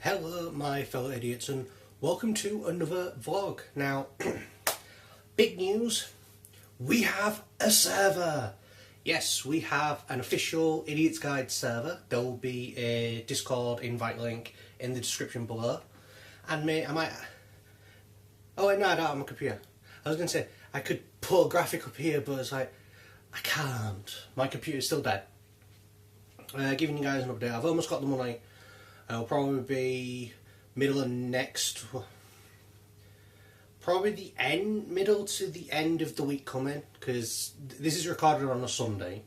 Hello my fellow idiots and welcome to another vlog. Now, big news, we have a server. Yes, we have an official Idiot's Guide server. There will be a Discord invite link in the description below. And I might... Oh wait, no, I don't have my computer. I was going to say, I could put a graphic up here, but it's like, I can't. My computer's still dead. Giving you guys an update, I've almost got the money. It'll probably be middle of next, probably middle to the end of the week coming, because this is recorded on a Sunday,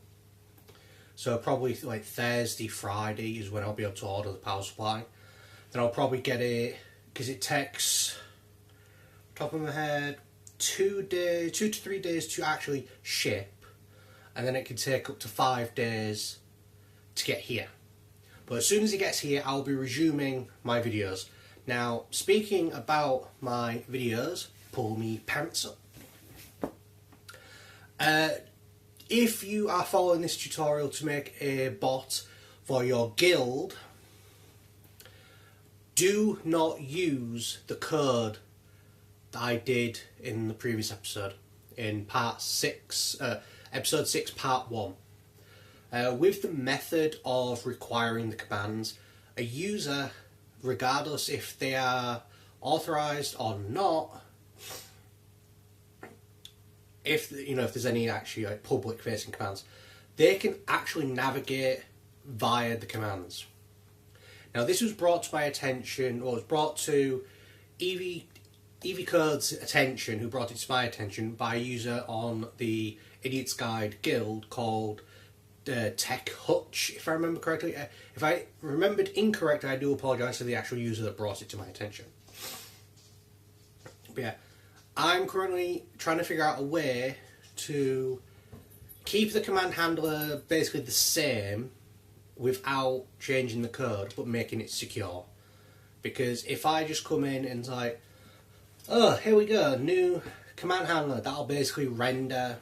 so probably like Thursday, Friday is when I'll be able to order the power supply. Then I'll probably get it, because it takes, top of my head, 2 to 3 days to actually ship, and then it can take up to 5 days to get here. But as soon as it gets here, I'll be resuming my videos. Now, speaking about my videos, pull me pants up. If you are following this tutorial to make a bot for your guild, do not use the code that I did in the previous episode, in part 6, episode 6, part 1. With the method of requiring the commands, a user, regardless if they are authorized or not, if there's any actually like public facing commands, they can actually navigate via the commands. Now this was brought to my attention, or was brought to EV-Code's attention, who brought it to my attention by a user on the Idiot's Guide guild called Tech Hutch, if I remember correctly. If I remembered incorrectly, I do apologise to the actual user that brought it to my attention. But yeah, I'm currently trying to figure out a way to keep the command handler basically the same without changing the code, but making it secure. Because if I just come in and it's like, oh, here we go, new command handler, that'll basically render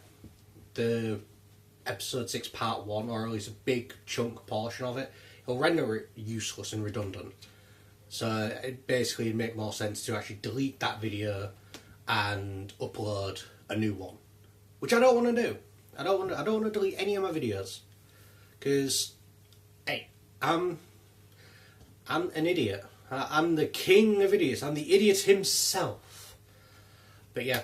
the episode 6 part 1, or at least a big chunk portion of it. It'll render it useless and redundant. So it basically make more sense to actually delete that video and upload a new one, which I don't want to do. I don't want to delete any of my videos, because hey, I'm an idiot. I'm the king of idiots. I'm the idiot himself. But yeah,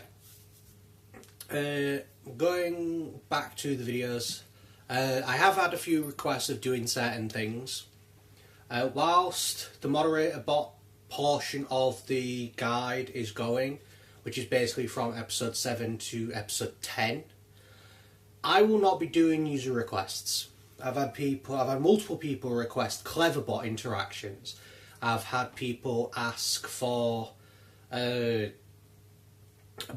going back to the videos, I have had a few requests of doing certain things. Whilst the moderator bot portion of the guide is going, which is basically from episode 7 to episode 10, I will not be doing user requests. I've had multiple people request Cleverbot interactions. I've had people ask for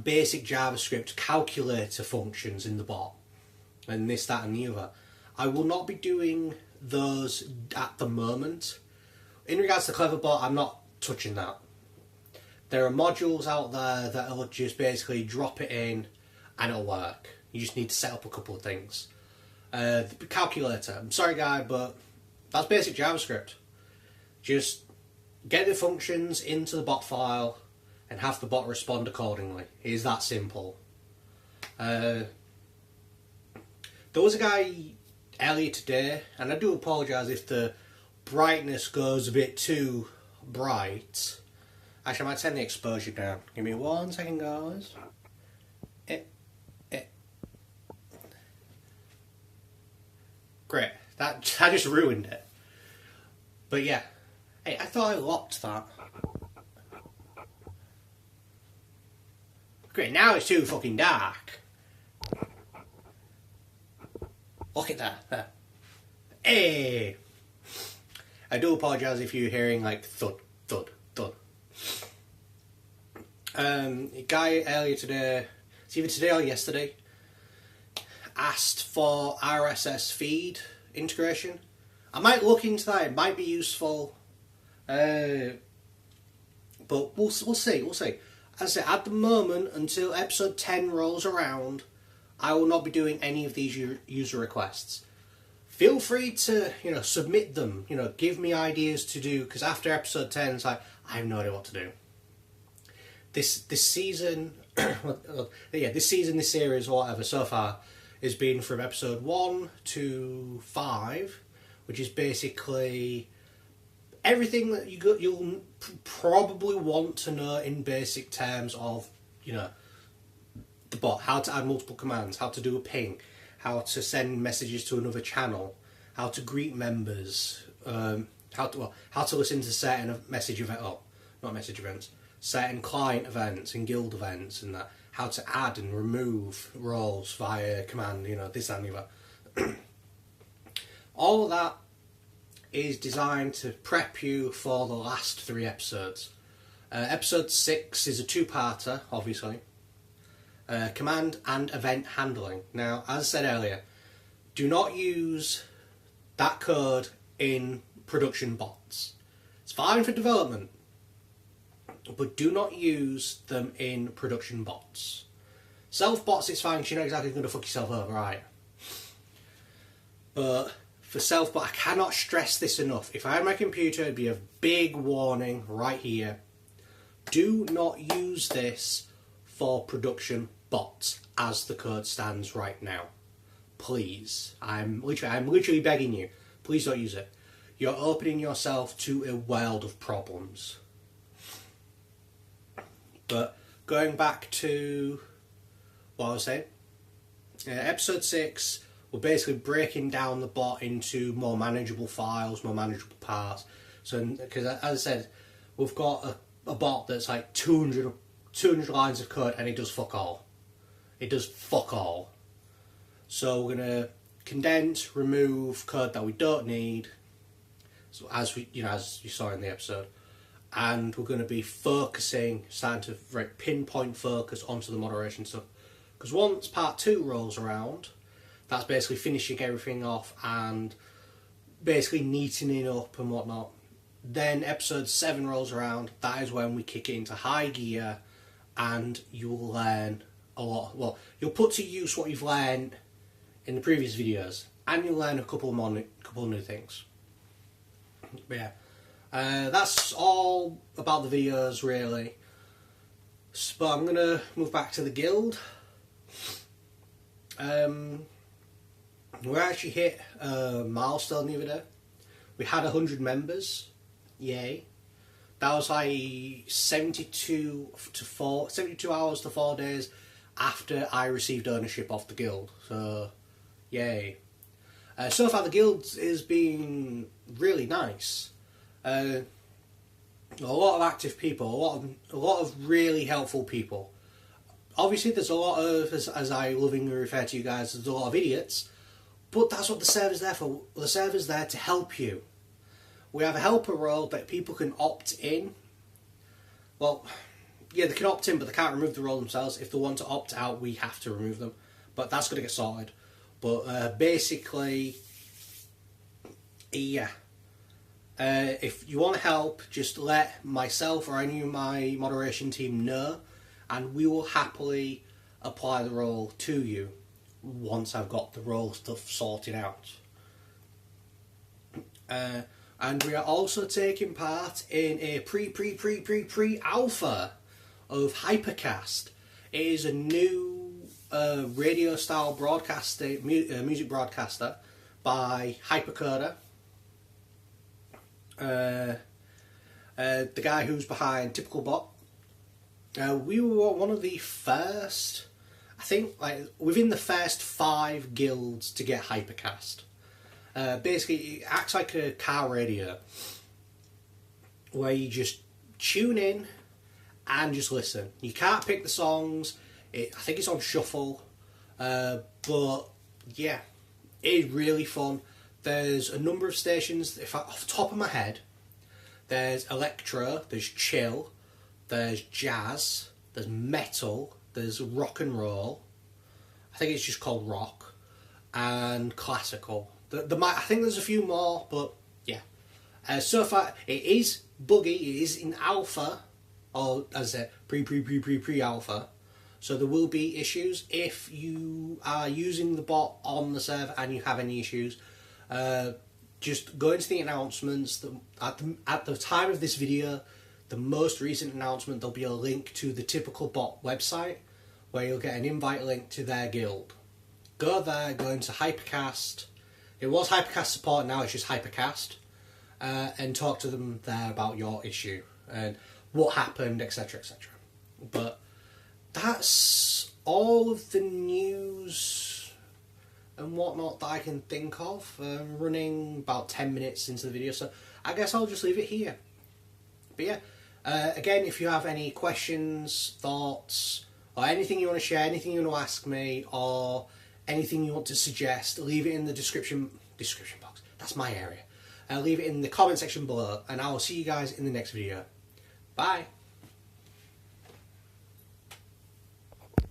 basic JavaScript calculator functions in the bot, and this, that and the other. I will not be doing those at the moment. In regards to Cleverbot, I'm not touching that. There are modules out there that will just basically drop it in and it'll work. You just need to set up a couple of things. The calculator, I'm sorry guy, but that's basic JavaScript. Just get the functions into the bot file and have the bot respond accordingly. It is that simple. There was a guy earlier today, and I do apologise if the brightness goes a bit too bright. Actually, I might turn the exposure down. Give me 1 second, guys. Great. That just ruined it. But yeah. Hey, I thought I locked that. Great, now it's too fucking dark. Look at that. There. Hey! I do apologise if you're hearing like thud, thud, thud. A guy earlier today, it's either today or yesterday, asked for RSS feed integration. I might look into that, it might be useful. But we'll see. As I say, at the moment, until episode 10 rolls around, I will not be doing any of these user requests. feel free to, you know, submit them. You know, give me ideas to do, because after episode 10, it's like I have no idea what to do. This season, this series or whatever so far has been from episode 1 to 5, which is basically everything that you'll probably want to know in basic terms of, you know, the bot, how to add multiple commands, how to do a ping, how to send messages to another channel, how to greet members, how to listen to certain message event, oh, not message events, certain client events and guild events, and that, how to add and remove roles via command, you know, this and the other. All of that is designed to prep you for the last 3 episodes. Episode 6 is a 2-parter, obviously. Command and event handling. Now, as I said earlier, do not use that code in production bots. It's fine for development, but do not use them in production bots. Self bots, it's fine because you're not exactly going to fuck yourself over, right? But for self bot, I cannot stress this enough. If I had my computer, it'd be a big warning right here. Do not use this for production bots as the code stands right now. Please. I'm literally begging you. Please don't use it. You're opening yourself to a world of problems. But going back to what I was saying, episode 6, we're basically breaking down the bot into more manageable files, more manageable parts. So, because as I said, we've got a bot that's like 200 lines of code and it does fuck all. It does fuck all. So we're going to condense, remove code that we don't need, so as you saw in the episode, and we're going to be starting to pinpoint focus onto the moderation stuff. Because once part 2 rolls around, that's basically finishing everything off and basically neatening up and whatnot. Then episode 7 rolls around, that is when we kick it into high gear, and you'll learn a lot. Well, you'll put to use what you've learned in the previous videos, and you'll learn a couple of new things. But yeah, that's all about the videos really. But I'm gonna move back to the guild. We actually hit a milestone the other day. We had 100 members. Yay. That was like 72 hours to 4 days after I received ownership of the guild. So, yay. So far the guild is being really nice. A lot of active people, a lot of really helpful people. Obviously there's a lot of, as I lovingly refer to you guys, there's a lot of idiots, but that's what the server's there for. The server's there to help you. We have a helper role that people can opt in. Well, yeah, they can opt in, but they can't remove the role themselves. If they want to opt out, we have to remove them. But that's going to get sorted. But basically, yeah. If you want to help, just let myself or any of my moderation team know, and we will happily apply the role to you once I've got the role stuff sorted out. And we are also taking part in a pre-alpha of Hypercast. It is a new radio style broadcaster, music broadcaster by Hypercoder. The guy who's behind Typical Bot. We were one of the first, I think, like within the first 5 guilds to get Hypercast. Basically, it acts like a car radio where you just tune in and just listen. You can't pick the songs. I think it's on shuffle, but yeah, it is really fun. There's a number of stations. Off the top of my head, there's electro, there's chill, there's jazz, there's metal, there's rock and roll. I think it's just called rock, and classical. I think there's a few more, but yeah. So far, it is buggy. It is in alpha, or as I said, pre-alpha. So there will be issues if you are using the bot on the server and you have any issues. Just go into the announcements. At the time of this video, the most recent announcement, there'll be a link to the Typical Bot website where you'll get an invite link to their guild. Go there, go into Hypercast. It was Hypercast support, now it's just Hypercast. And talk to them there about your issue and what happened, etc, etc. But that's all of the news and whatnot that I can think of. I'm running about 10 minutes into the video, so I guess I'll just leave it here. But yeah, again, if you have any questions, thoughts, or anything you want to share, anything you want to ask me, or anything you want to suggest, leave it in the description box. That's my area. Leave it in the comment section below, and I will see you guys in the next video. Bye!